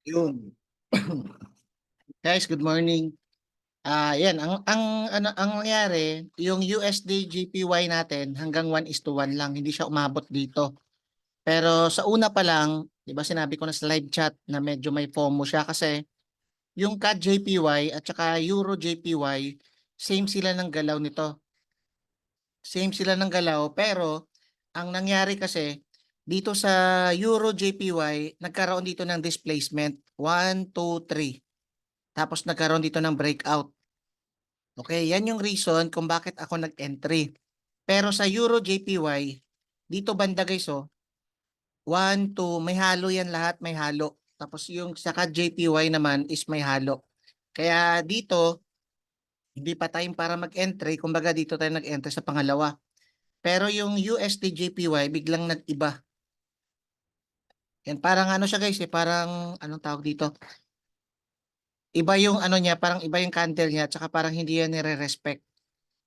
Yun. Guys, good morning. Yan ang nangyari, yung USD JPY natin hanggang 1:1 lang, hindi siya umabot dito. Pero sa una pa lang, 'di ba sinabi ko na sa live chat na medyo may FOMO siya kasi yung CAD JPY at saka Euro JPY, same sila ng galaw nito. Same sila ng galaw pero ang nangyari kasi dito sa Euro JPY, nagkaroon dito ng displacement 1, 2, 3. Tapos nagkaroon dito ng breakout. Okay, yan yung reason kung bakit ako nag-entry. Pero sa Euro JPY, dito banda guys, 1, 2, may halo yan lahat, may halo. Tapos yung sa JPY naman is may halo. Kaya dito, hindi pa time para mag-entry, kumbaga dito tayo nag-entry sa pangalawa. Pero yung USD JPY biglang nag-iba. Yan parang ano siya guys, parang anong tawag dito? Iba yung ano niya, parang iba yung candle niya, tsaka parang hindi yan nire-respect.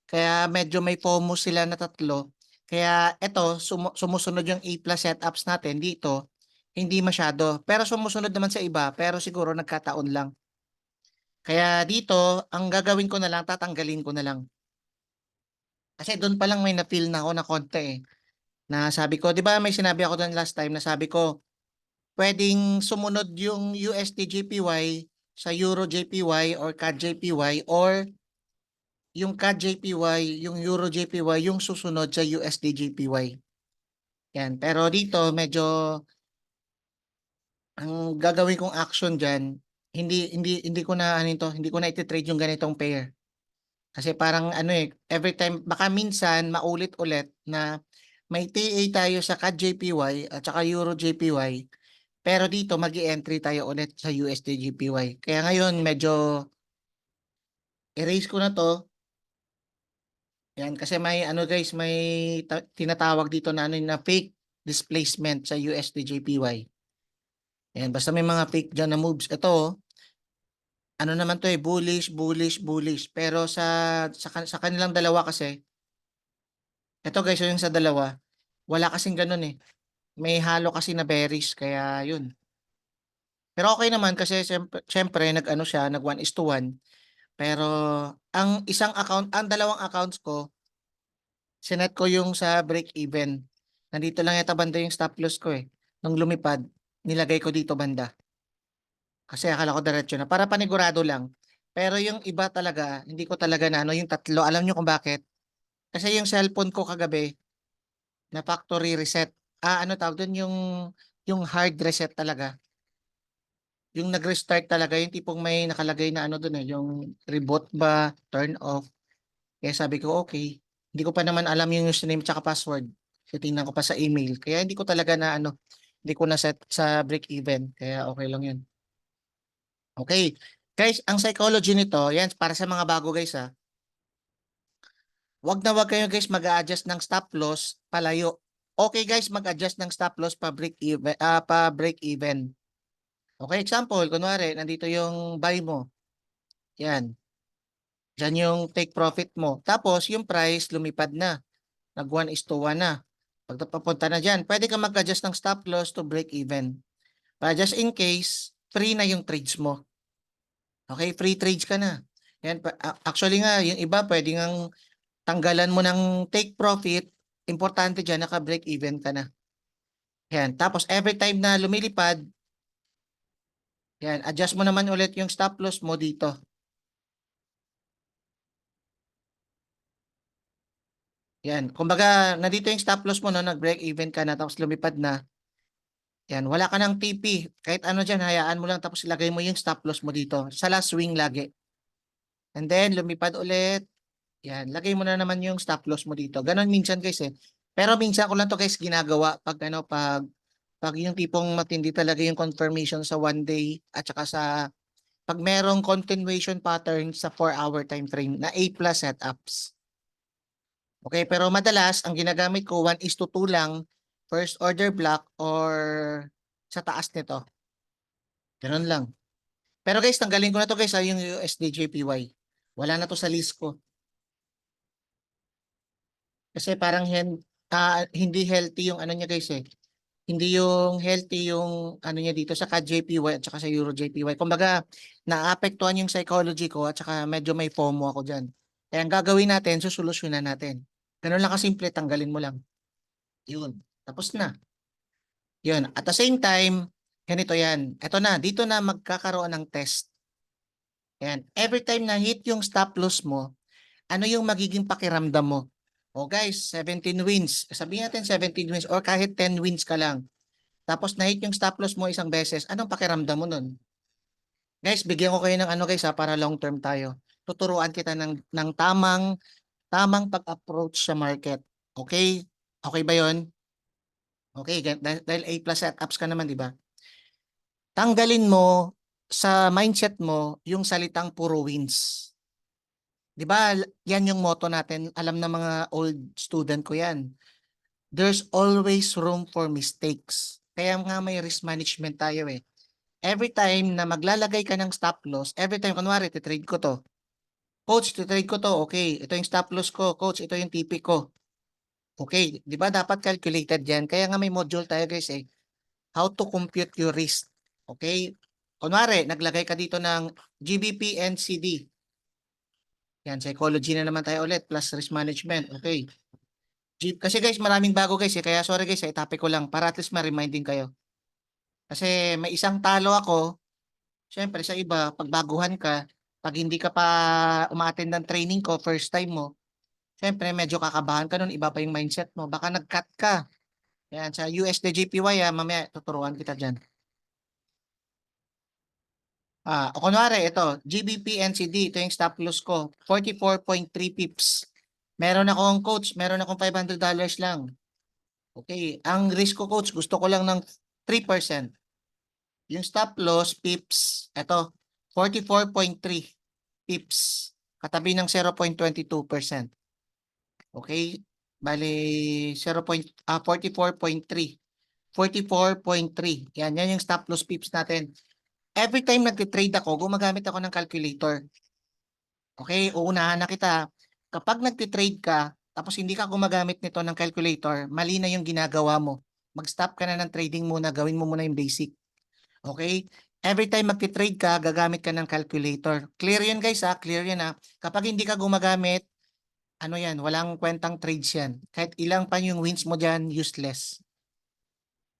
Kaya medyo may FOMO sila na tatlo. Kaya eto, sumusunod yung A+ setups natin dito, hindi masyado. Pero sumusunod naman sa iba, pero siguro nagkataon lang. Kaya dito, ang gagawin ko na lang, tatanggalin ko na lang. Kasi doon pa lang may na-feel na ako na konti eh. Na sabi ko, di ba may sinabi ako doon last time na sabi ko, pwedeng sumunod yung USD JPY sa Euro JPY or CAD JPY or yung CAD JPY, yung Euro JPY, yung susunod sa USD JPY. Yan. Pero dito, medyo ang gagawin kong action diyan, hindi ko na ano ito, hindi ko na iti-trade yung ganitong pair. Kasi parang ano eh, every time baka minsan maulit-ulit na may TA tayo sa CAD JPY at saka Euro JPY, pero dito magi-entry tayo ulit sa USD JPY. Kaya ngayon medyo erase ko na to. Yan kasi may ano guys, may tinatawag dito na ano na fake displacement sa USD JPY. Yan, basta may mga fake dyan na moves. Ito, ano naman to eh, bullish, bullish, bullish. Pero sa kanilang dalawa kasi, ito guys, yung sa dalawa, wala kasing ganun eh. May halo kasi na bearish, kaya yun. Pero okay naman kasi syempre nag-ano siya, nag 1:1. Pero ang dalawang accounts ko, sinet ko yung sa break even. Nandito lang yata banda yung stop loss ko eh. Nung lumipad, nilagay ko dito banda. Kasi akala ko diretso na. Para panigurado lang. Pero yung iba talaga, hindi ko talaga na ano, yung tatlo. Alam nyo kung bakit? Kasi yung cellphone ko kagabi, na factory reset. Ano tawag doon? Yung hard reset talaga. Yung nag-restart talaga, yung tipong may nakalagay na ano doon eh, yung reboot ba, turn off. Kaya sabi ko, okay. Hindi ko pa naman alam yung username tsaka password. Kasi tingnan ko pa sa email. Kaya hindi ko talaga na ano, hindi ko na set sa break even. Kaya okay lang yun. Okay. Guys, ang psychology nito, yan, para sa mga bago guys ha. Wag kayo guys mag-a-adjust ng stop loss palayo. Okay guys, mag-adjust ng stop loss pa break even. Okay, example, kunwari, nandito yung buy mo. Yan. Diyan yung take profit mo. Tapos, yung price lumipad na. Nag 1:1 na. Pag papunta na dyan, pwede ka mag-adjust ng stop loss to break even. Para just in case, free na yung trades mo. Okay, free trades ka na. Yan, actually nga, yung iba pwede ngang tanggalan mo ng take profit, importante dyan, naka-break even ka na. Yan, tapos every time na lumilipad, yan, adjust mo naman ulit yung stop loss mo dito. Yan, kumbaga, nandito yung stop loss mo, no, nag-break even ka na, tapos lumipad na. Yan, wala ka ng TP. Kahit ano dyan, hayaan mo lang, tapos ilagay mo yung stop loss mo dito. Sa last swing lagi. And then, lumipad ulit. Yan, lagay mo na naman yung stop loss mo dito. Ganon minsan guys eh. Pero minsan ko lang to guys ginagawa pag ano, pag yung tipong matindi talaga yung confirmation sa 1 day at saka sa pag merong continuation pattern sa 4 hour time frame na A+ setups. Okay, pero madalas ang ginagamit ko 1:2 lang, first order block or sa taas nito. Ganun lang. Pero guys, tanggalin ko na to guys, yung USD JPY. Wala na to sa list ko. Kasi parang hindi healthy yung ano niya guys eh. Hindi yung healthy yung ano niya dito sa JPY at saka sa Euro JPY. Kumbaga, naapektuhan yung psychology ko at saka medyo may FOMO ako dyan. Kaya ang gagawin natin, susolusyonan natin. Ganun lang kasimple, tanggalin mo lang. Yun. Tapos na. Yun. At the same time, ganito yan. Ito na, dito na magkakaroon ng test. Yan. Every time na hit yung stop loss mo, ano yung magiging pakiramdam mo? O guys, 17 wins. Sabihin natin 17 wins or kahit 10 wins ka lang. Tapos na-hit yung stop loss mo isang beses, anong pakiramdam mo nun? Guys, bigyan ko kayo ng ano guys ha, para long term tayo. Tuturuan kita ng tamang pag-approach sa market. Okay? Okay ba yon? Okay, dahil A plus setups ka naman, di ba? Tanggalin mo sa mindset mo yung salitang puro wins. Di ba? Yan yung motto natin. Alam na mga old student ko yan. There's always room for mistakes. Kaya nga may risk management tayo eh. Every time na maglalagay ka ng stop loss, every time, kunwari, titrade ko to. Coach, titrade ko to. Okay, ito yung stop loss ko. Coach, ito yung TP ko. Okay, di ba dapat calculated yan? Kaya nga may module tayo guys eh. How to compute your risk. Okay? Kunwari, naglagay ka dito ng GBP and CD. Yan, psychology na naman tayo ulit plus risk management. Okay. Kasi guys, maraming bago guys eh. Kaya sorry guys, topic ko lang para at least ma-reminding kayo. Kasi may isang talo ako. Siyempre sa iba, pag baguhan ka, pag hindi ka pa umaattend ng training ko, first time mo, siyempre medyo kakabahan ka nun, iba pa yung mindset mo. Baka nag-cut ka. Yan, sa USD JPY mamaya tuturuan kita dyan. O kunwari, ito, GBP NCD, ito yung stop loss ko, 44.3 pips. Meron akong coach, meron akong $500 lang. Okay, ang risk ko coach, gusto ko lang ng 3%. Yung stop loss pips, ito, 44.3 pips. Katabi ng 0.22%. Okay? Bali, 44.3. 44.3. Yan yung stop loss pips natin. Every time nagtitrade ako, gumagamit ako ng calculator. Okay? Uunahan na kita. Kapag nagtitrade ka, tapos hindi ka gumagamit nito ng calculator, mali na yung ginagawa mo. Mag-stop ka na ng trading muna, gawin mo muna yung basic. Okay? Every time magti-trade ka, gagamit ka ng calculator. Clear yan guys ha? Clear yan ha? Kapag hindi ka gumagamit, ano yan, walang kwentang trades yan. Kahit ilang pa yung wins mo dyan, useless.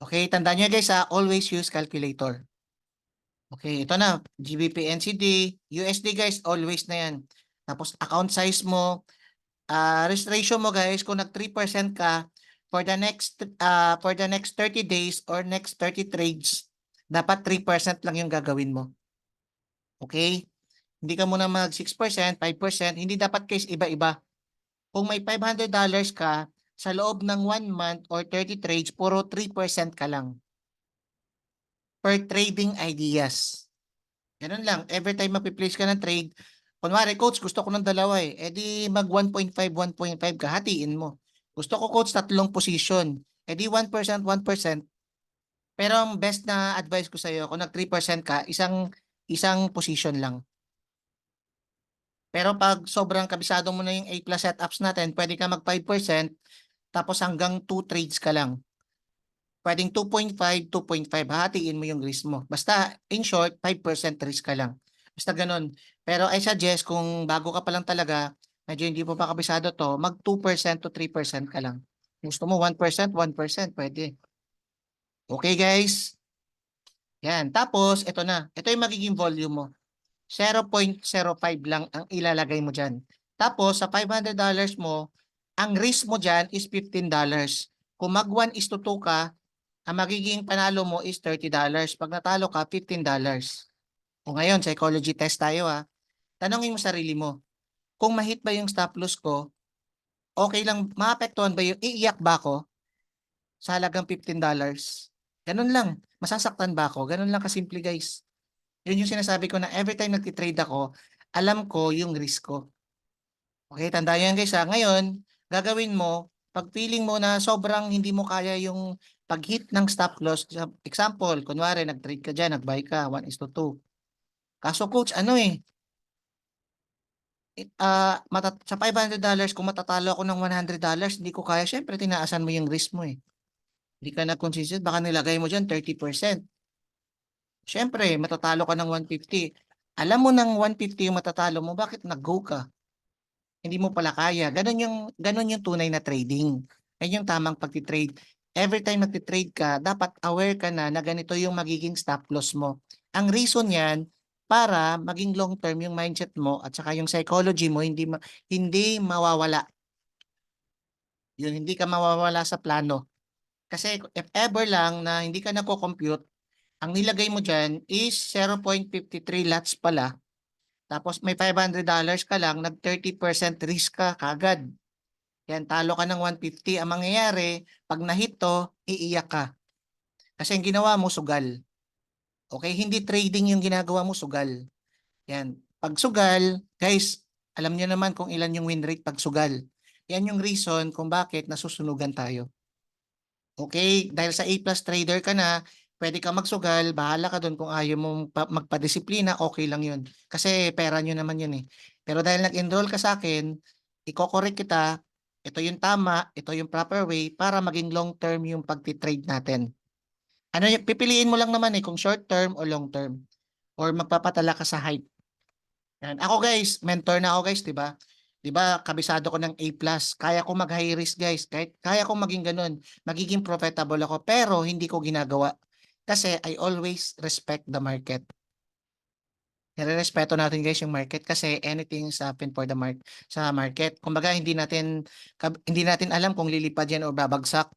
Okay, tandaan nyo guys ha, always use calculator. Okay, ito na, GBP NCD, USD guys, always na yan. Tapos account size mo, risk ratio mo guys, kung nag 3% ka, for the next 30 days or next 30 trades, dapat 3% lang yung gagawin mo. Okay? Hindi ka muna mag 6%, 5%, hindi dapat case iba-iba. Kung may $500 ka, sa loob ng 1 month or 30 trades, puro 3% ka lang. Per trading ideas. Ganun lang. Every time mapiplace ka ng trade, kunwari, coach, gusto ko ng dalawa eh. E di mag 1.5, 1.5 ka, hatiin mo. Gusto ko, coach, tatlong position. E di 1%, 1%. Pero ang best na advice ko sa'yo, kung nag 3% ka, isang position lang. Pero pag sobrang kabisado mo na yung A plus setups natin, pwede ka mag 5%, tapos hanggang 2 trades ka lang. Pwedeng 2.5, 2.5, hatiin mo yung risk mo. Basta, in short, 5% risk ka lang. Basta ganun. Pero I suggest, kung bago ka pa lang talaga, medyo hindi mo pa kabisado to, mag 2% to 3% ka lang. Gusto mo 1%, 1%, pwede. Okay guys? Yan. Tapos, ito na. Ito yung magiging volume mo. 0.05 lang ang ilalagay mo dyan. Tapos, sa $500 mo, ang risk mo dyan is $15. Kung mag 1:2 ka, ang magiging panalo mo is $30. Pag natalo ka, $15. O ngayon, psychology test tayo ha. Tanongin mo sarili mo, kung ma-hit ba yung stop loss ko, okay lang, maapektuhan ba yung, iiyak ba ako sa halagang $15? Ganun lang. Masasaktan ba ako? Ganun lang kasimple guys. Yun yung sinasabi ko na every time nagtitrade ako, alam ko yung risk ko. Okay, tandaan yan guys ha. Ngayon, gagawin mo, pag feeling mo na sobrang hindi mo kaya yung pag-hit ng stop loss, example, kunwari nag-trade ka dyan, nag-buy ka, 1:2. Kaso coach, ano sa $500, kung matatalo ako ng $100, hindi ko kaya, syempre tinaasan mo yung risk mo eh. Hindi ka na consistent, baka nilagay mo dyan 30%. Siyempre, matatalo ka ng 150. Alam mo ng 150 yung matatalo mo, bakit nag-go ka? Hindi mo pala kaya. Ganun yung tunay na trading. Yan yung tamang pagtitrade. Every time nagtitrade ka, dapat aware ka na ganito yung magiging stop loss mo. Ang reason yan, para maging long term yung mindset mo at saka yung psychology mo hindi mawawala. Yun, hindi ka mawawala sa plano. Kasi if ever lang na hindi ka nako-compute, ang nilagay mo dyan is 0.53 lots pala. Tapos may $500 ka lang, nag 30% risk ka kagad. Yan, talo ka ng 150. Ang mangyayari, pag na-hit to, iiyak ka. Kasi yung ginawa mo, sugal. Okay? Hindi trading yung ginagawa mo, sugal. Yan. Pag sugal, guys, alam niyo naman kung ilan yung win rate pag sugal. Yan yung reason kung bakit nasusunugan tayo. Okay? Dahil sa A+ trader ka na, pwede ka magsugal, bahala ka doon kung ayaw mong magpadisiplina, okay lang yun. Kasi pera nyo naman yun eh. Pero dahil nag-enroll ka sa akin, iko-correct kita, ito yung tama, ito yung proper way para maging long term yung pagtitrade natin. Ano yung pipiliin mo lang naman eh kung short term o long term or magpapatala ka sa hype. Yan. Ako guys, mentor na ako guys, 'di ba? 'Di ba, kabisado ko ng A+. Kaya ko mag-high risk guys. Kahit kaya kong maging ganun. Magiging profitable ako pero hindi ko ginagawa. Kasi I always respect the market. Nire-respeto natin guys yung market kasi anything is happen for the sa market. Kumbaga hindi natin alam kung lilipad yan o babagsak.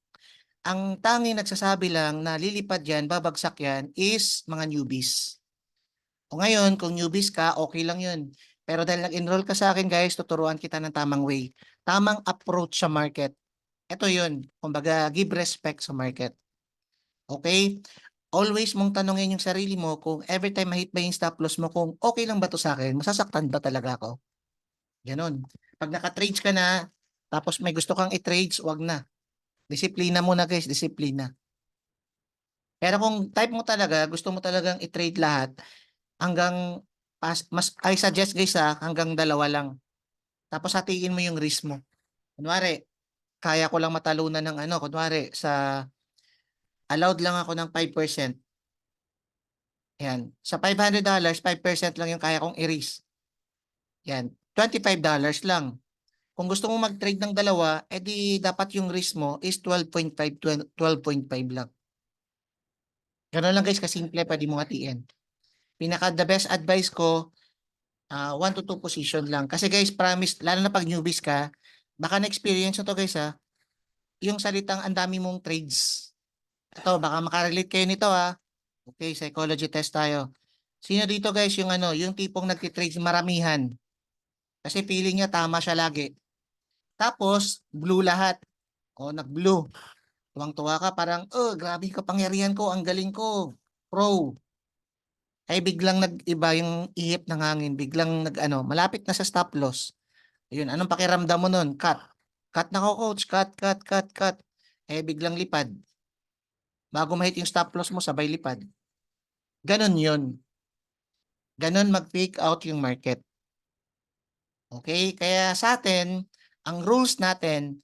Ang tanging nagsasabi lang na lilipad yan, babagsak yan is mga newbies. O ngayon, kung newbies ka, okay lang yun. Pero dahil nag-enroll ka sa akin guys, tuturuan kita ng tamang way. Tamang approach sa market. Ito yun. Kumbaga, give respect sa market. Okay? Always mong tanongin yung sarili mo kung every time ma-hit ba yung stop loss mo, kung okay lang ba to sa akin? Masasaktan ba talaga ako? Ganon. Pag naka-trades ka na, tapos may gusto kang i-trades, wag na. Disiplina muna guys, disiplina. Pero kung type mo talaga, gusto mo talagang i-trade lahat, hanggang I suggest guys hanggang 2 lang. Tapos hatiin mo yung risk mo. Kunwari, kaya ko lang matalunan ng kunwari allowed lang ako ng 5%. Yan. Sa $500, 5% lang yung kaya kong i-risk. Yan. $25 lang. Kung gusto mo mag-trade ng dalawa, edi dapat yung risk mo is 12.5 12.5 lang. Ganun lang guys, kasimple, pwede mo hatiin. Pinaka the best advice ko, 1 to 2 position lang. Kasi guys, promise, lalo na pag newbies ka, baka na-experience to guys yung salitang ang dami mong trades. Ito, baka makarelate kayo nito Okay, psychology test tayo. Sino dito guys yung tipong nagtitrades maramihan? Kasi feeling niya tama siya lagi. Tapos, blue lahat. O, nag-blue. Tuwang-tuwa ka, parang, grabe kapangyarihan ko, ang galing ko. Pro. Ay biglang nag-iba yung ihip ng hangin, biglang malapit na sa stop loss. Ayun, anong pakiramdam mo nun? Cut. Cut na ko, coach. Cut, cut, cut, cut. Biglang lipad. Bago ma-hit yung stop loss mo, sabay lipad. Ganon yun. Ganon mag-fake out yung market. Okay? Kaya sa atin, ang rules natin,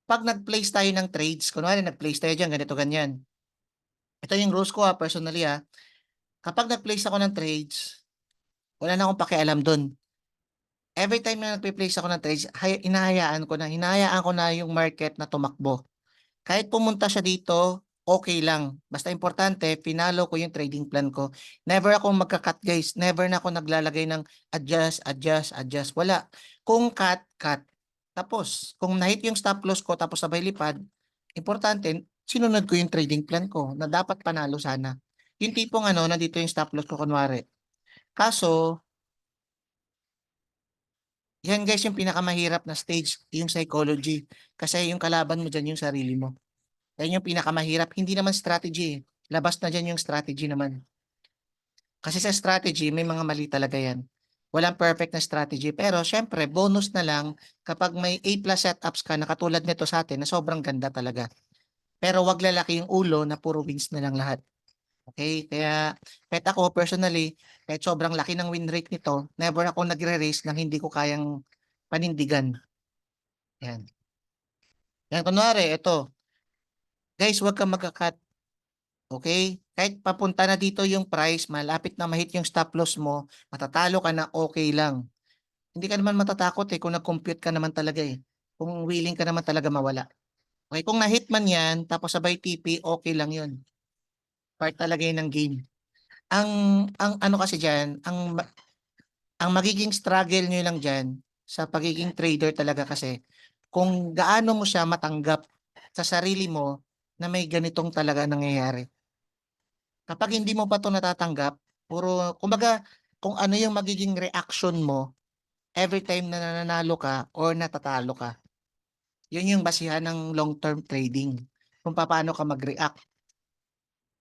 pag nag-place tayo ng trades, kunwari nag-place tayo dyan, ganito, ganyan. Ito yung rules ko personally Kapag nag-place ako ng trades, wala na akong pakialam dun. Every time na nagpe-place ako ng trades, hinahayaan ko na yung market na tumakbo. Kahit pumunta siya dito, okay lang. Basta importante, pinalo ko yung trading plan ko. Never ako magka-cut guys. Never na ako naglalagay ng adjust, adjust, adjust. Wala. Kung cut, cut. Tapos, kung na-hit yung stop loss ko tapos sabay lipad, importante, sinunod ko yung trading plan ko na dapat panalo sana. Yung tipong nandito yung stop loss ko kunwari. Kaso, yan guys yung pinakamahirap na stage, yung psychology. Kasi yung kalaban mo dyan yung sarili mo. Yan yung pinakamahirap. Hindi naman strategy. Labas na dyan yung strategy naman. Kasi sa strategy, may mga mali talaga yan. Walang perfect na strategy. Pero syempre, bonus na lang kapag may A+ setups ka na katulad nito sa atin na sobrang ganda talaga. Pero wag lalaki yung ulo na puro wins na lang lahat. Okay? Kaya kahit ako personally, kahit sobrang laki ng win rate nito, never ako nagre-race nang hindi ko kayang panindigan. Yan. Yan, kunwari, ito. Guys, huwag kang magka-cut. Okay? Kahit papunta na dito yung price, malapit na ma-hit yung stop loss mo, matatalo ka na, okay lang. Hindi ka naman matatakot eh kung nag-compute ka naman talaga eh. Kung willing ka naman talaga mawala. Okay, kung na-hit man yan, tapos sabay TP, okay lang yun. Part talaga yun ng game. Ang, ang ano kasi dyan, ang magiging struggle nyo lang dyan sa pagiging trader talaga kasi kung gaano mo siya matanggap sa sarili mo na may ganitong talaga nangyayari. Kapag hindi mo pa 'to natatanggap, puro kumbaga kung ano yung magiging reaction mo every time na nananalo ka or natatalo ka. Yun yung basihan ng long-term trading, kung papaano ka mag-react.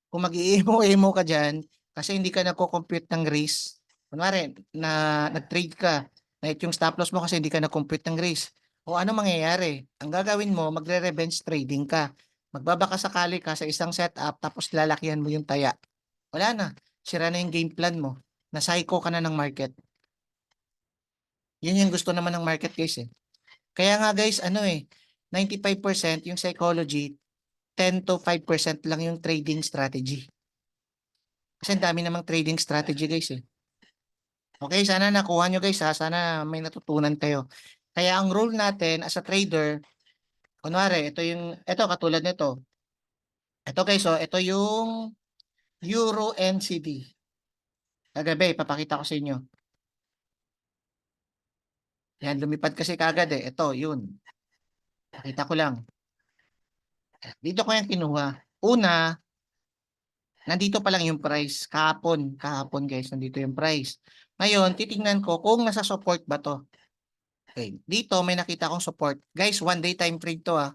Kung mag-i-emo-emo ka diyan kasi hindi ka nagko-compute ng risk, kunwari na nag-trade ka, na yung stop loss mo kasi hindi ka nag-compute ng risk, o ano mangyayari? Ang gagawin mo, magre-revenge trading ka. Magbabakasakali ka sa isang setup tapos lalakihan mo yung taya. Wala na, sira na yung game plan mo. Na-psycho ka na ng market. Yun yung gusto naman ng market guys eh. Kaya nga guys, ano eh, 95% yung psychology, 10 to 5% lang yung trading strategy. Kasi ang dami namang trading strategy guys eh. Okay, sana nakuha nyo guys ha. Sana may natutunan kayo. Kaya ang rule natin as a trader, kunwari, ito katulad nito. Ito guys, oh, ito yung Euro NCD. Kagabi, papakita ko sa inyo. Yan, lumipad kasi kagad eh. Ito, yun. Pakita ko lang. Dito ko yung kinuha. Una, nandito pa lang yung price. Kahapon guys, nandito yung price. Ngayon, titingnan ko kung nasa support ba to. Okay, dito may nakita akong support. Guys, 1 day time frame to ah.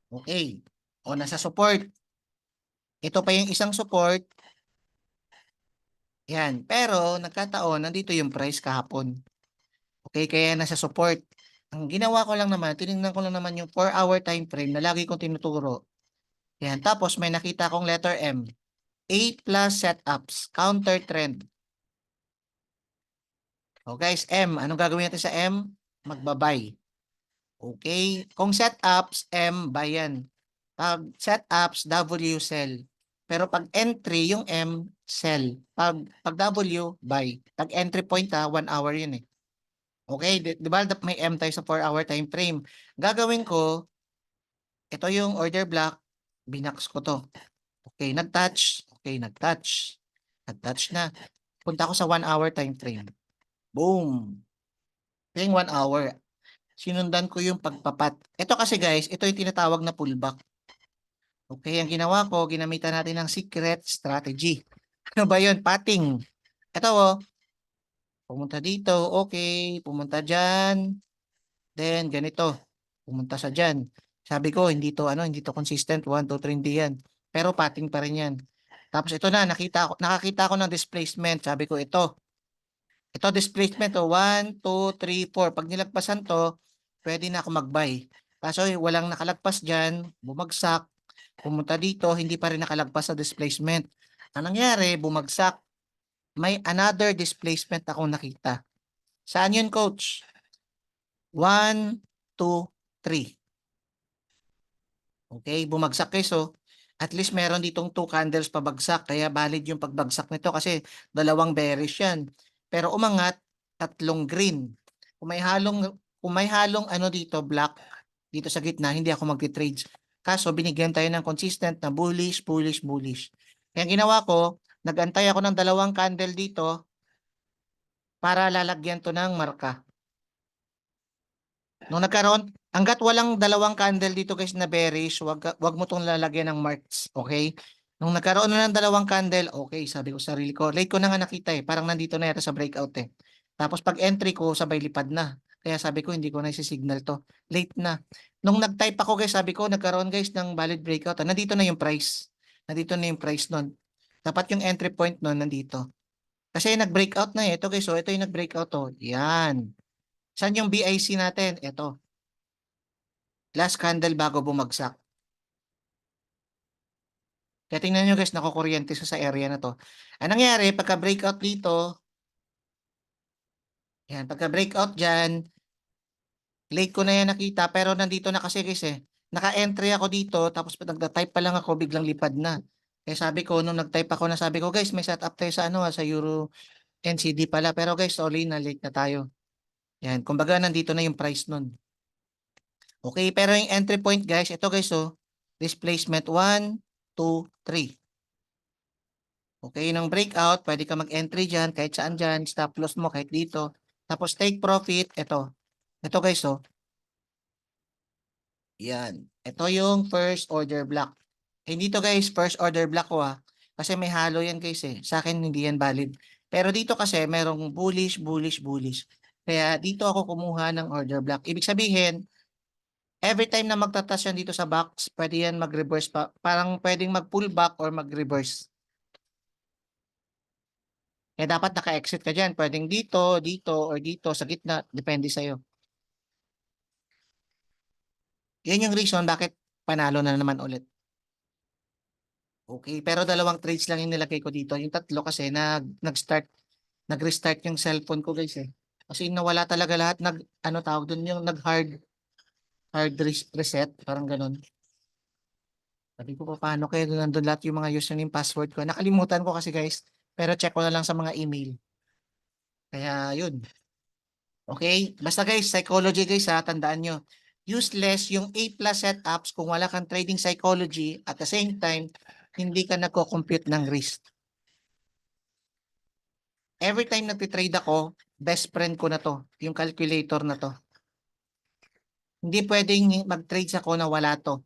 Okay. O nasa support. Ito pa yung isang support. Yan. Pero nagkataon, nandito yung price kahapon. Okay, kaya nasa support. Ang ginawa ko lang naman, tinignan ko lang naman yung 4-hour time frame na lagi kong tinuturo. Yan. Tapos may nakita akong letter M. A plus setups. Counter trend. O guys, M. Anong gagawin natin sa M? Magbabay. Okay. Kung setups, M, buy yan. Pag setups, W, sell. Pero pag entry, yung M, sell. Pag W, buy. Pag entry point ha, 1 hour yun eh. Okay, di ba may M tayo sa 4-hour time frame. Gagawin ko, ito yung order block, binax ko to. Okay, nag-touch. Okay, nag-touch. Nag-touch na. Punta ko sa 1 hour time frame. Boom. Ito yung 1 hour. Sinundan ko yung pagpapat. Ito kasi guys, ito yung tinatawag na pullback. Okay, ang ginawa ko, ginamitan natin ng secret strategy. Ano ba yun? Patting. Ito oh, pumunta dito, okay, pumunta dyan, then ganito, pumunta sa dyan. Sabi ko, hindi to consistent, 1, 2, 3, hindi yan. Pero patting pa rin yan. Tapos ito na, nakakita ko ng displacement. Sabi ko, ito displacement, 1, 2, 3, 4. Pag nilagpasan to, pwede na ako mag-buy. Kaso walang nakalagpas dyan, bumagsak, pumunta dito, hindi pa rin nakalagpas sa displacement. Ang nangyari, bumagsak, may another displacement akong nakita. Saan yun, coach? 1, 2, 3. Okay, bumagsak kayo. So, at least meron ditong 2 candles pabagsak. Kaya valid yung pagbagsak nito kasi dalawang bearish yan. Pero umangat, 3 green. Kung may halong ano dito, black, dito sa gitna, hindi ako magti-trades. Kaso, binigyan tayo ng consistent na bullish, bullish, bullish. Kaya ginawa ko, nag-antay ako ng 2 candle dito para lalagyan to ng marka. Nung nagkaroon, hangga't walang 2 candle dito guys na bearish, wag mo tong lalagyan ng marks, okay? Nung nagkaroon na ng 2 candle, okay, sabi ko sa sarili ko, late ko na nga nakita eh, parang nandito na yata sa breakout eh. Tapos pag entry ko, sabay lipad na. Kaya sabi ko, hindi ko na isi-signal to. Late na. Nung nag-type ako guys, sabi ko, nagkaroon guys ng valid breakout. Nandito na yung price. Nandito na yung price nun. Dapat yung entry point nun nandito. Kasi nag-breakout na eh. Ito guys, so ito yung nag-breakout to. Yan. Saan yung BIC natin? Ito. Last candle bago bumagsak. Kaya tingnan nyo guys, nakukuryente sa area na to. Ang nangyari, pagka-breakout dito, yan, pagka-breakout dyan, Late ko na yan nakita pero nandito na kasi guys eh. Naka-entry ako dito tapos nagda-type pa lang ako biglang lipad na. Kaya sabi ko nung nag-type ako na sabi ko guys may setup tayo sa ano sa Euro NCD pala pero guys sorry na late na tayo. Yan, kumbaga nandito na yung price nun. Okay, pero yung entry point guys, ito guys oh, displacement 1, 2, 3. Okay, ng breakout, pwede ka mag-entry dyan, kahit saan dyan, stop loss mo kahit dito. Tapos take profit, ito. Ito guys oh, yan. Ito yung first order block. Hindi to guys, first order block ko ah. Kasi may halo yan guys eh. Sa akin hindi yan valid. Pero dito kasi merong bullish, bullish, bullish. Kaya dito ako kumuha ng order block. Ibig sabihin, every time na magtatas yan dito sa box, pwede yan mag-reverse pa. Parang pwedeng mag-pullback or mag-reverse. Kaya dapat naka-exit ka dyan. Pwedeng dito, dito, or dito, sa gitna. Depende sa'yo. Yan yung reason bakit panalo na naman ulit. Okay, pero dalawang trades lang yung nilagay ko dito. Yung tatlo kasi nag-restart yung cellphone ko guys eh. Kasi nawala talaga lahat. Ano tawag dun yung reset. Parang ganun. Sabi ko pa paano kaya nandun lahat yung mga username password ko. Nakalimutan ko kasi guys. Pero check ko na lang sa mga email. Kaya yun. Okay? Basta guys, psychology guys ha, tandaan nyo. Useless yung A plus setups kung wala kang trading psychology at the same time, hindi ka nagko-compute ng risk. Every time nagtitrade ako, best friend ko na to, yung calculator na to. Hindi pwedeng mag-trade ako na wala to.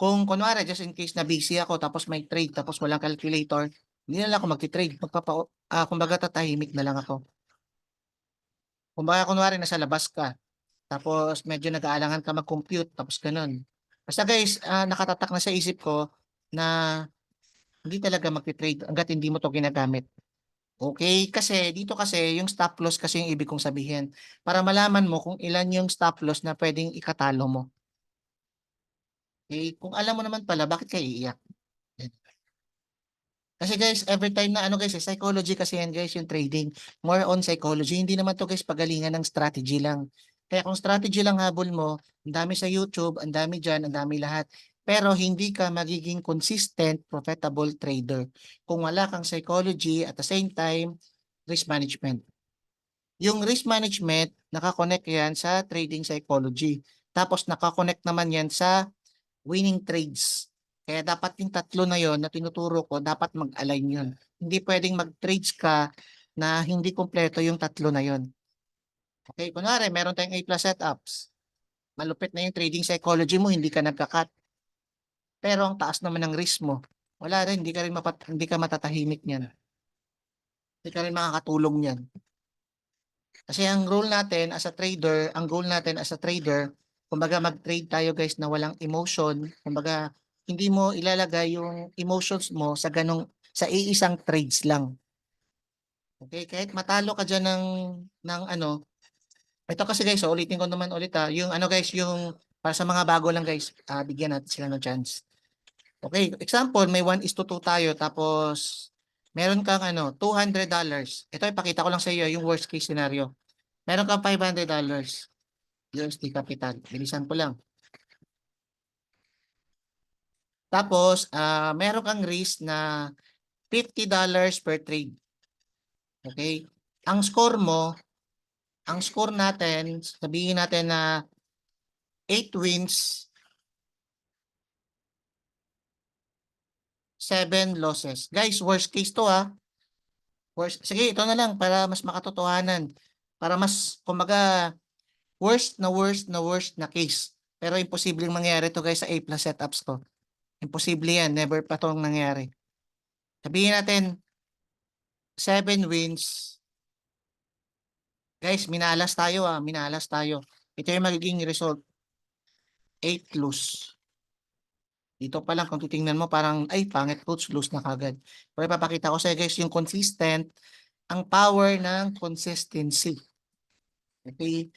Kung kunwari, just in case na busy ako, tapos may trade, tapos walang calculator, hindi na lang ako mag-trade. Kumbaga tatahimik na lang ako. Kumbaga kunwari, nasa labas ka, tapos medyo nag-aalangan ka mag-compute, tapos ganun. Basta guys, nakatatak na sa isip ko na hindi talaga mag-trade hanggat hindi mo to ginagamit. Okay, kasi dito kasi yung stop loss kasi yung ibig kong sabihin. Para malaman mo kung ilan yung stop loss na pwedeng ikatalo mo. Okay, kung alam mo naman pala, bakit ka iiyak? Kasi guys, every time na ano guys, psychology kasi yan guys, yung trading. More on psychology. Hindi naman to guys pagalingan ng strategy lang. Kaya kung strategy lang habol mo, ang dami sa YouTube, ang dami dyan, ang dami lahat. Pero hindi ka magiging consistent, profitable trader kung wala kang psychology at the same time, risk management. Yung risk management, nakakonect yan sa trading psychology. Tapos nakakonect naman yan sa winning trades. Kaya dapat yung tatlo na yon na tinuturo ko, dapat mag-align yun. Hindi pwedeng mag-trades ka na hindi kompleto yung tatlo na yon. Okay, kunwari, meron tayong A plus setups. Malupit na yung trading psychology mo, hindi ka nagka-cut. Pero ang taas naman ng risk mo. Wala rin, hindi ka matatahimik niyan. Hindi ka rin makakatulong niyan. Kasi ang role natin as a trader, ang goal natin as a trader, kumbaga mag-trade tayo guys na walang emotion, kumbaga hindi mo ilalagay yung emotions mo sa iisang trades lang. Okay, kahit matalo ka diyan ng ano, ito kasi guys, so ulitin ko naman ulit yung ano guys, yung para sa mga bago lang guys, bigyan natin sila ng chance. Okay, example, may 1:2 tayo tapos meron kang ano, $200. Ito ipakita ko lang sa iyo yung worst case scenario. Meron kang $500 USD capital. Bilisan ko lang. Tapos, meron kang risk na $50 per trade. Okay? Ang score mo, ang score natin, sabihin natin na 8 wins, 7 losses. Guys, worst case to Worst, sige, ito na lang para mas makatotohanan. Para mas, kumbaga, worst na case. Pero imposibleng mangyari to guys sa A plus setups ko. Imposible yan. Never pa itong nangyari. Sabihin natin, 7 wins. Guys, minalas tayo. Ito yung magiging result. 8 lose. Dito pa lang kung titingnan mo parang, ay, pangit coach, lose na kagad. Pero ipapakita ko sa guys yung consistent, ang power ng consistency. Okay?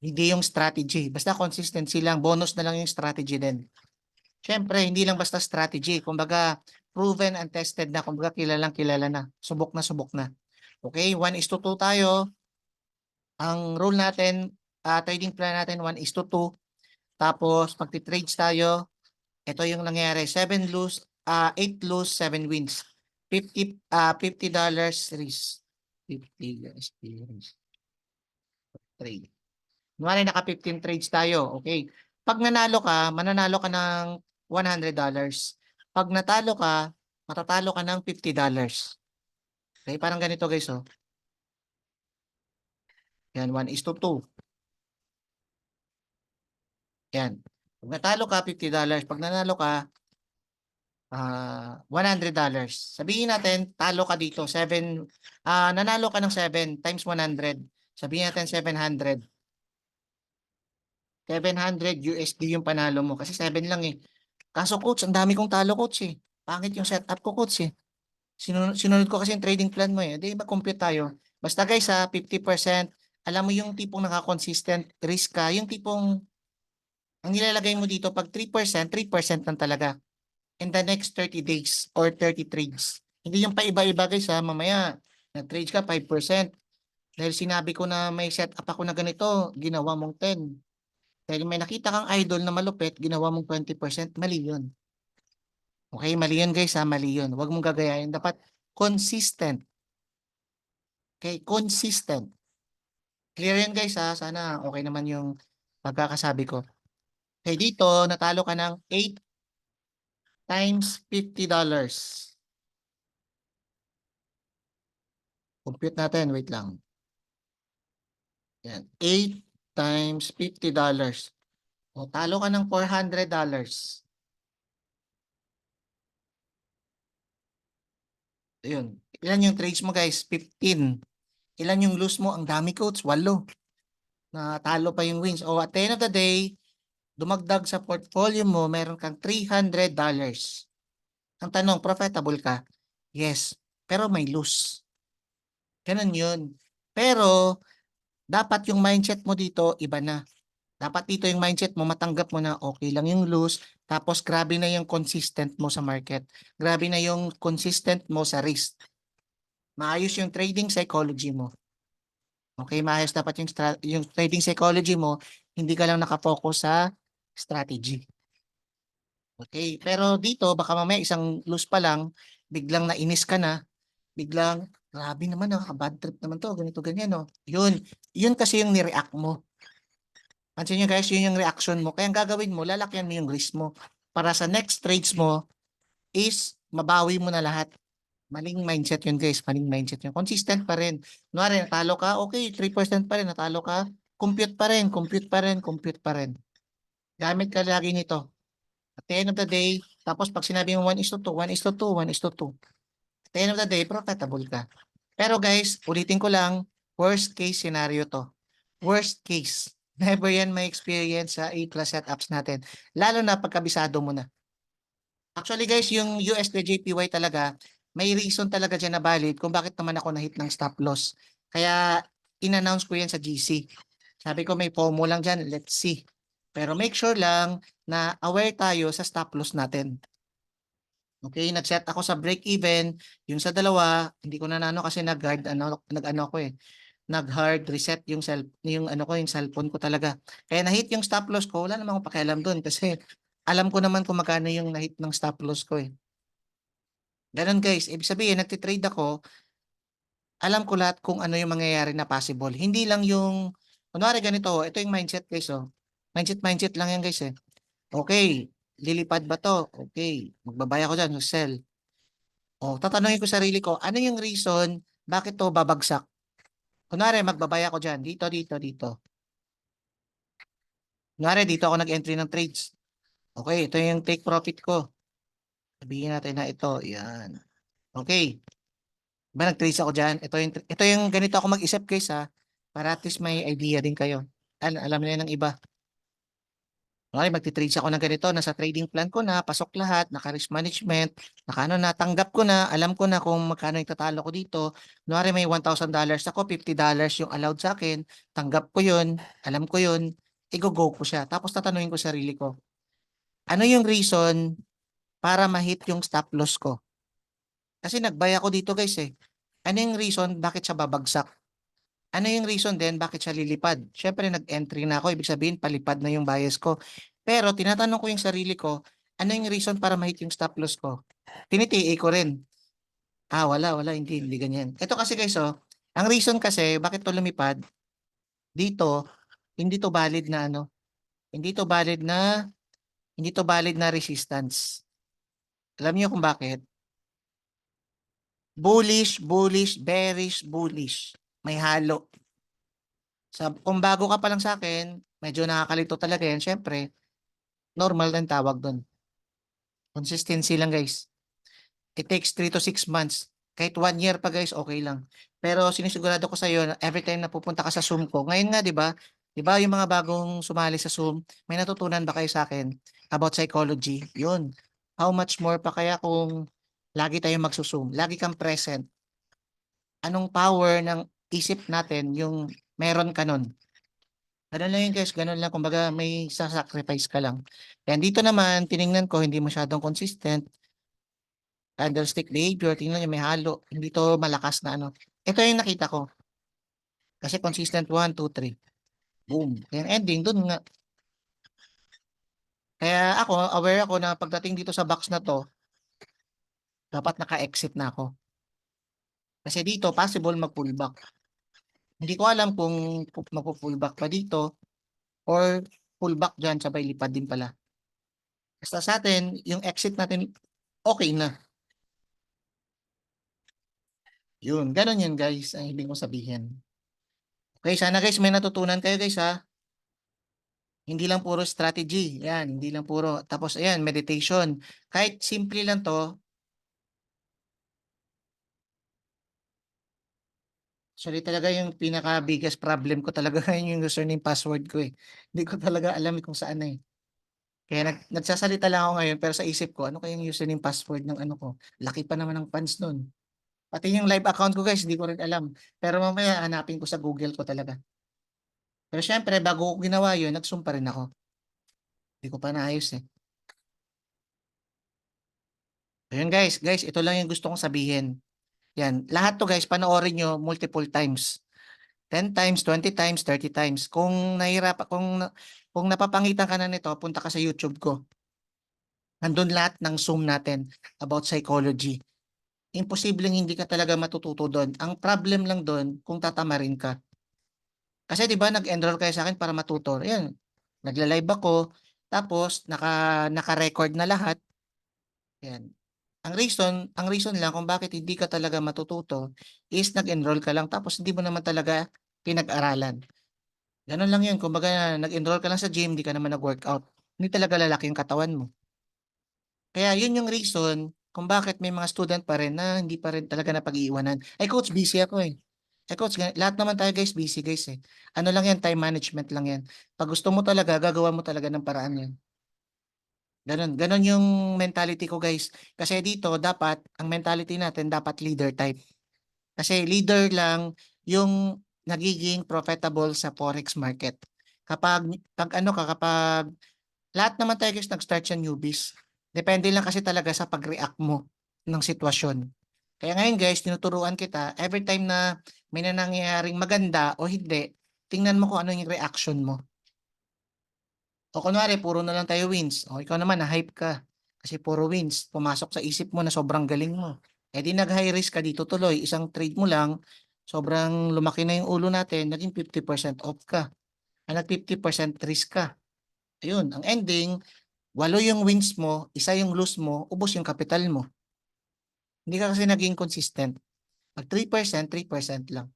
Hindi yung strategy. Basta consistency lang. Bonus na lang yung strategy din. Siyempre, hindi lang basta strategy. Kumbaga, proven and tested na. Kumbaga, kilalang kilala na. Subok na subok na. Okay? 1:2 tayo. Ang rule natin, trading plan natin 1:2. Tapos magti-trades tayo. Ito yung nangyari. 8 lose, 7 wins. $50 risk. $50 risk. Trade. Kunwari naka 15 trades tayo. Okay. Pag nanalo ka, mananalo ka ng $100. Pag natalo ka, matatalo ka ng $50. Okay, parang ganito guys, oh. Yan, 1:2. Yan. Pag natalo ka, $50. Pag nanalo ka, $100. Sabihin natin, talo ka dito, nanalo ka ng 7 times 100. Sabihin natin 700. 700 USD yung panalo mo kasi 7 lang eh. Kaso coach, ang dami kong talo coach eh. Pangit yung setup ko coach eh. Sinunod ko kasi yung trading plan mo eh. Di mag-compute tayo. Basta guys ha, 50%. Alam mo yung tipong naka-consistent risk ka. Yung tipong ang nilalagay mo dito pag 3%, 3% lang talaga. In the next 30 days or 30 trades. Hindi yung paiba-iba guys ha. Mamaya, nag-trade ka 5%. Dahil sinabi ko na may setup ako na ganito, ginawa mong 10. Dahil may nakita kang idol na malupit, ginawa mong 20%, mali yun. Okay, mali yun guys ha, mali yun. Huwag mong gagayahin. Dapat consistent. Okay, consistent. Clear yan guys ha, sana okay naman yung pagkakasabi ko. Okay, dito, natalo ka ng 8 times $50. Compute natin, wait lang. Yan, 8 times $50. O, talo ka ng $400. Ayun. Ilan yung trades mo guys? 15. Ilan yung lose mo? Ang dami coach, 8. Natalo pa yung wins. O at the end of the day, dumagdag sa portfolio mo, meron kang $300. Ang tanong, profitable ka? Yes. Pero may lose. Ganun yun. Pero, dapat yung mindset mo dito, iba na. Dapat dito yung mindset mo, matanggap mo na okay lang yung lose, tapos grabe na yung consistent mo sa market. Grabe na yung consistent mo sa risk. Maayos yung trading psychology mo. Okay, maayos dapat yung trading psychology mo, hindi ka lang nakafocus sa strategy. Okay, pero dito baka mamaya isang lose pa lang, biglang nainis ka na, biglang grabe naman, bad trip naman to, ganito ganyan no. Yun kasi yung ni-react mo. Pansin nyo guys, yun yung reaction mo. Kaya ang gagawin mo, lalakyan mo yung risk mo. Para sa next trades mo is mabawi mo na lahat. Maling mindset yun guys, maling mindset yun. Consistent pa rin. Kunwari, natalo ka, okay, 3% pa rin, natalo ka, compute pa rin, compute pa rin, compute pa rin. Gamit ka lagi nito. At the end of the day, tapos pag sinabi mo 1:2, 1:2, 1:2. At the end of the day, profitable ka. Pero guys, ulitin ko lang, worst case scenario to. Worst case. Never yan may experience sa A-class setups natin. Lalo na pagkabisado mo na. Actually guys, yung USD JPY talaga, may reason talaga dyan na valid kung bakit naman ako na-hit ng stop loss. Kaya in-announce ko yan sa GC. Sabi ko may FOMO lang dyan, let's see. Pero make sure lang na aware tayo sa stop loss natin. Okay, nag-set ako sa break even, yung sa dalawa, hindi ko na kasi nag-ano ko eh. Nag-hard reset yung cellphone ko talaga. Kaya na-hit yung stop loss ko, wala namang akong pakialam doon kasi alam ko naman kung magkano yung na-hit ng stop loss ko eh. Ganun guys, ibig sabihin nagtitrade ako, alam ko lahat kung ano yung mangyayari na possible. Hindi lang yung, kunwari ganito, ito yung mindset guys oh. Mindset lang yan guys eh. Okay, lilipad ba to? Okay, magbabaya ko dyan, sell. O, tatanungin ko sarili ko, ano yung reason bakit to babagsak? Kunwari, magbabaya ko dyan, dito. Kunwari, dito ako nag-entry ng trades. Okay, ito yung take profit ko. Sabihin natin na ito, yan. Okay, ba nag-trades ako dyan? Ito yung ganito ako mag-isip guys ha, para at least may idea din kayo. Alam niyo ng iba. Okay, magti-trades ako ng ganito, nasa trading plan ko na, pasok lahat, naka-risk management, natanggap ko na, alam ko na kung magkano yung tatalo ko dito. Kunwari may $1,000 ako, $50 yung allowed sa akin, tanggap ko yun, alam ko yun, i-go ko siya. Tapos tatanungin ko sarili ko, ano yung reason para ma-hit yung stop loss ko? Kasi nagbaya ko dito guys eh. Ano yung reason bakit siya babagsak? Ano yung reason din bakit siya lilipad? Siyempre nag-entry na ako, ibig sabihin palipad na yung bias ko. Pero tinatanong ko yung sarili ko, ano yung reason para ma-hit yung stop loss ko? Tiniti ko rin. Wala, hindi ganyan. Ito kasi guys, ang reason kasi bakit to lumipad, dito, hindi to valid na ano, hindi to valid na, hindi to valid na resistance. Alam niyo kung bakit? Bullish, bullish, bearish, bullish. May halo. Kung bago ka pa lang sa akin, medyo nakakalito talaga yan. Siyempre, normal lang tawag doon. Consistency lang guys. It takes 3 to 6 months. Kahit 1 year pa guys, okay lang. Pero sinisigurado ko sa iyo na every time na pupunta ka sa Zoom ko, ngayon nga 'di ba? 'Di ba yung mga bagong sumali sa Zoom, may natutunan ba kayo sa akin about psychology? 'Yun. How much more pa kaya kung lagi tayong magso-Zoom, lagi kang present. Anong power ng isip natin yung meron ka nun? Ganun lang yun guys, ganun lang. Kumbaga may sasacrifice ka lang. Yan dito naman, tiningnan ko, hindi masyadong consistent. Candlestick behavior, tingnan nyo, may halo. Hindi to malakas na ano. Ito yung nakita ko. Kasi consistent 1, 2, 3. Boom. Yan ending, dun nga. Kaya ako, aware ako na pagdating dito sa box na to, dapat naka-exit na ako. Kasi dito, possible mag-pullback. Hindi ko alam kung magpo-pullback pa dito or pullback dyan, sabay lipad din pala. Basta sa atin, yung exit natin, okay na. Yun, ganun yun guys, ang ibig ko sabihin. Okay, sana guys may natutunan kayo guys ha. Hindi lang puro strategy, yan, hindi lang puro. Tapos ayan, meditation. Kahit simple lang to, actually talaga yung pinaka biggest problem ko talaga ngayon yung username password ko eh. Hindi ko talaga alam kung saan na eh. Kaya nagsasalita lang ako ngayon pero sa isip ko, ano kayang username password ng ano ko? Laki pa naman ng fans nun. Pati yung live account ko guys, hindi ko rin alam. Pero mamaya hanapin ko sa Google ko talaga. Pero syempre, bago ko ginawa yun, nag-zoom pa rin ako. Hindi ko pa naayos eh. Ayun guys, ito lang yung gusto kong sabihin. Yan, lahat to guys, panoorin nyo multiple times. 10 times, 20 times, 30 times. Kung napapangitan ka na nito, punta ka sa YouTube ko. Nandun lahat ng Zoom natin about psychology. Imposibleng hindi ka talaga matututo doon. Ang problem lang doon, kung tatamarin ka. Kasi 'di ba nag-enroll kayo sa akin para matuto. Ayan, nagla-live ako, tapos naka-record na lahat. Ayan. Ang reason lang kung bakit hindi ka talaga matututo is nag-enroll ka lang tapos hindi mo naman talaga pinag-aralan. Ganun lang 'yun. Kumbaga nag-enroll ka lang sa gym, hindi ka naman nag-workout. Hindi talaga lalaki yung katawan mo. Kaya 'yun yung reason kung bakit may mga student pa rin na hindi pa rin talaga napag-iiwanan. Ay coach, busy ako eh. Eh coach, lahat naman tayo guys, busy guys eh. Ano lang yan, time management lang yan. Pag gusto mo talaga, gagawa mo talaga ng paraan yan. Ganun yung mentality ko guys. Kasi dito, dapat, ang mentality natin, dapat leader type. Kasi leader lang yung nagiging profitable sa forex market. Kapag lahat naman tayo guys nag-start sa newbies. Depende lang kasi talaga sa pag-react mo ng sitwasyon. Kaya ngayon guys, tinuturuan kita, every time na may nangyayaring maganda o hindi, tingnan mo kung ano yung reaction mo. O kunwari, puro na lang tayo wins. O ikaw naman, na-hype ka. Kasi puro wins. Pumasok sa isip mo na sobrang galing mo. E di nag-high risk ka dito tuloy. Isang trade mo lang, sobrang lumaki na yung ulo natin, naging 50% off ka. Nag 50% risk ka. Ayun, ang ending, 8 yung wins mo, 1 yung lose mo, ubos yung capital mo. Hindi ka kasi naging consistent. Pag 3%, 3% lang.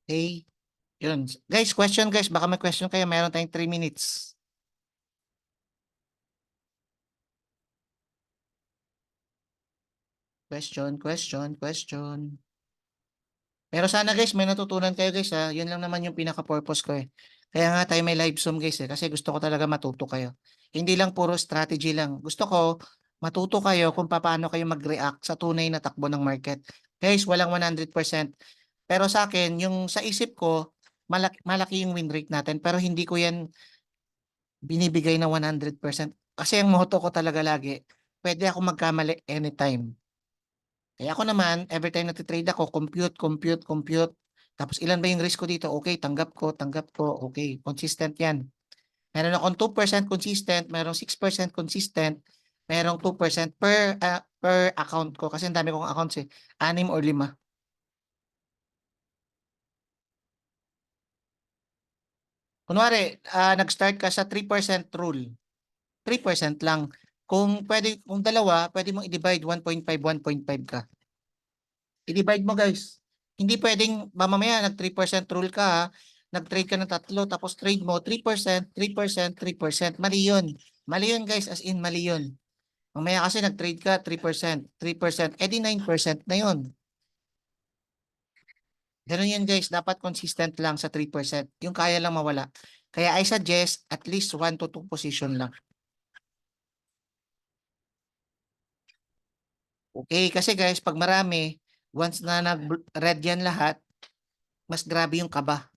Okay? Yun. Guys, question guys. Baka may question kayo. Meron tayong 3 minutes. Question. Pero sana guys, may natutunan kayo guys ha. Yun lang naman yung pinaka-purpose ko eh. Kaya nga tayo may live Zoom guys eh. Kasi gusto ko talaga matuto kayo. Hindi lang puro strategy lang. Gusto ko matuto kayo kung paano kayo mag-react sa tunay na takbo ng market. Guys, walang 100%. Pero sa akin, yung sa isip ko, malaki yung win rate natin. Pero hindi ko yan binibigay na 100%. Kasi ang motto ko talaga lagi, pwede ako magkamali anytime. Eh ako naman, every time nagte-trade ako, compute, compute, compute. Tapos ilan ba yung risk ko dito? Okay, tanggap ko, okay. Consistent yan. Meron akong 2% consistent, merong 6% consistent, merong 2% per account ko. Kasi ang dami kong accounts eh. 6 or 5. Kunwari, nag-start ka sa 3% rule. 3% lang. Kung dalawa, pwede mong i-divide 1.5, 1.5 ka. I-divide mo guys. Hindi pwedeng mamamaya nag 3% rule ka ha. Nag-trade ka ng tatlo tapos trade mo 3%, 3%, 3%. Mali yun. Mali yun guys, as in mali yun. Mamaya kasi nag-trade ka 3%, 3%, edi 9% na yun. Ganun yun guys, dapat consistent lang sa 3%. Yung kaya lang mawala. Kaya I suggest at least 1 to 2 position lang. Okay, kasi guys, pag marami, once na nag-red yan lahat, mas grabe yung kaba.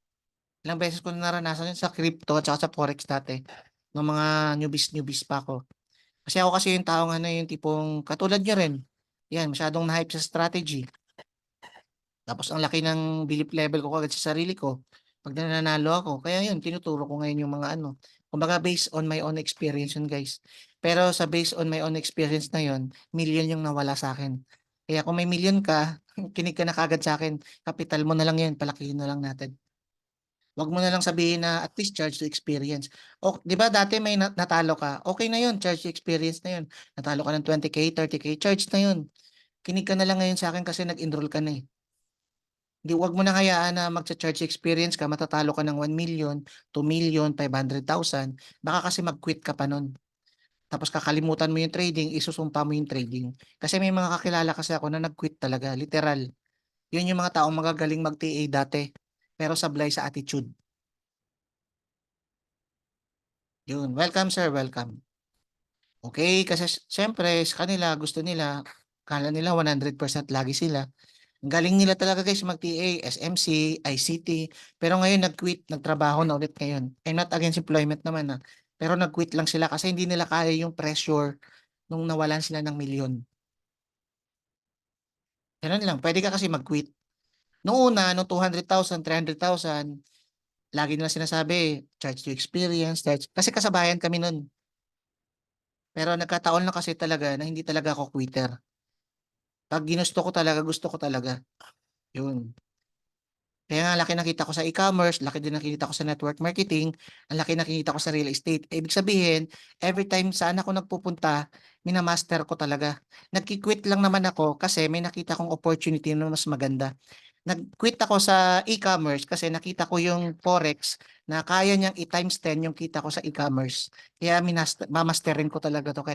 Ilang beses ko na naranasan yun sa crypto at saka sa forex dati. Ng mga newbies pa ako. Kasi ako kasi yung taong ano yung tipong katulad nyo rin. Yan, masyadong na-hype sa strategy. Tapos ang laki ng belief level ko kagad sa sarili ko pag nananalo ako. Kaya yun, tinuturo ko ngayon yung mga ano. Kumbaga based on my own experience yun guys. Pero sa based on my own experience na yun, million yung nawala sa akin. Kaya kung may million ka, kinig ka na kagad sa akin, kapital mo na lang yun, palakihin na lang natin. Wag mo na lang sabihin na at least charge to experience. O, 'di ba dati may natalo ka? Okay na 'yun, charge to experience na 'yun. Natalo ka ng 20K, 30K, charge na 'yun. Kinig ka na lang ngayon sa akin kasi nag-enroll ka na eh. Di, wag mo na hayaan na magcha-charge experience ka, matatalo ka ng 1 million, 2 million, 500,000. Baka kasi mag-quit ka pa nun. Tapos kakalimutan mo yung trading, isusumpa mo yung trading. Kasi may mga kakilala kasi ako na nag-quit talaga, literal. Yun yung mga taong magagaling mag-TA dati, pero sablay sa attitude. Yun, welcome sir, welcome. Okay, kasi syempre sa kanila gusto nila, kala nila 100% lagi sila. Ang galing nila talaga guys mag-TA, SMC, ICT. Pero ngayon nag-quit, nagtrabaho na ulit ngayon. I'm not against employment naman Pero nag-quit lang sila kasi hindi nila kaya yung pressure nung nawalan sila ng milyon. Ganun lang, pwede ka kasi mag-quit. Noong una, nung 200,000, 300,000, lagi nila sinasabi, charge to experience, charge. Kasi kasabayan kami nun. Pero nagkataon lang kasi talaga na hindi talaga ako quitter. Pag ginusto ko talaga, gusto ko talaga. Yun. Kaya nga laki nakita ko sa e-commerce, laki din nakikita ko sa network marketing, ang laki nakikita ko sa real estate. Ibig sabihin, every time saan ako nagpupunta, minamaster ko talaga. Nagki-quit lang naman ako kasi may nakita kong opportunity na mas maganda. Nag-quit ako sa e-commerce kasi nakita ko yung forex na kaya niyang i-times 10 yung kita ko sa e-commerce. Kaya mamasterin ko talaga to kahit